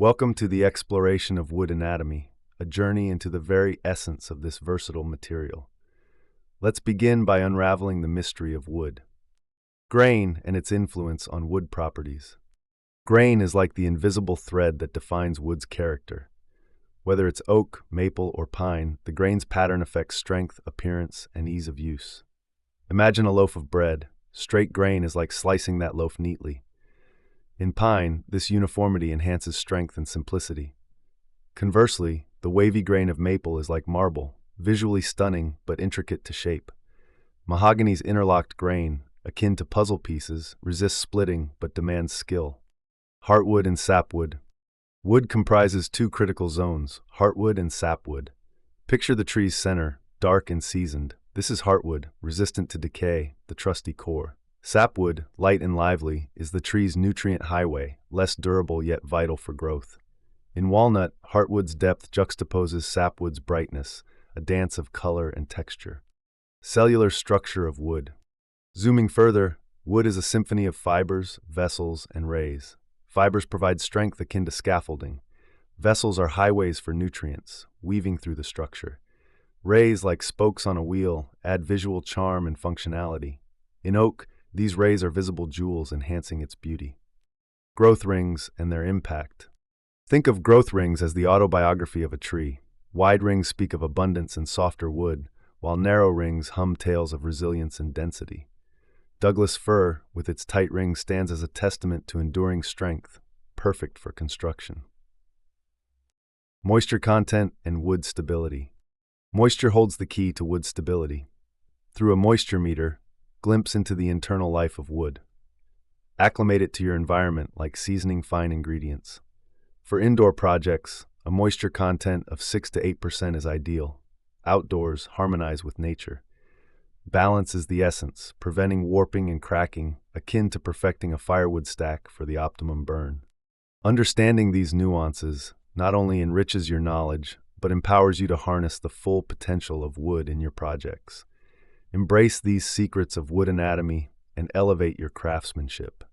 Welcome to the exploration of wood anatomy, a journey into the very essence of this versatile material. Let's begin by unraveling the mystery of wood. Grain and its influence on wood properties. Grain is like the invisible thread that defines wood's character. Whether it's oak, maple, or pine, the grain's pattern affects strength, appearance, and ease of use. Imagine a loaf of bread. Straight grain is like slicing that loaf neatly. In pine, this uniformity enhances strength and simplicity. Conversely, the wavy grain of maple is like marble, visually stunning but intricate to shape. Mahogany's interlocked grain, akin to puzzle pieces, resists splitting but demands skill. Heartwood and sapwood. Wood comprises two critical zones, heartwood and sapwood. Picture the tree's center, dark and seasoned. This is heartwood, resistant to decay, the trusty core. Sapwood, light and lively, is the tree's nutrient highway, less durable yet vital for growth. In walnut, heartwood's depth juxtaposes sapwood's brightness, a dance of color and texture. Cellular structure of wood. Zooming further, wood is a symphony of fibers, vessels, and rays. Fibers provide strength akin to scaffolding. Vessels are highways for nutrients, weaving through the structure. Rays, like spokes on a wheel, add visual charm and functionality. In oak, these rays are visible jewels enhancing its beauty. Growth rings and their impact. Think of growth rings as the autobiography of a tree. Wide rings speak of abundance and softer wood, while narrow rings hum tales of resilience and density. Douglas fir, with its tight rings, stands as a testament to enduring strength, perfect for construction. Moisture content and wood stability. Moisture holds the key to wood stability. Through a moisture meter, glimpse into the internal life of wood. Acclimate it to your environment like seasoning fine ingredients. For indoor projects, a moisture content of 6 to 8% is ideal. Outdoors, harmonize with nature. Balance is the essence, preventing warping and cracking, akin to perfecting a firewood stack for the optimum burn. Understanding these nuances not only enriches your knowledge, but empowers you to harness the full potential of wood in your projects. Embrace these secrets of wood anatomy and elevate your craftsmanship.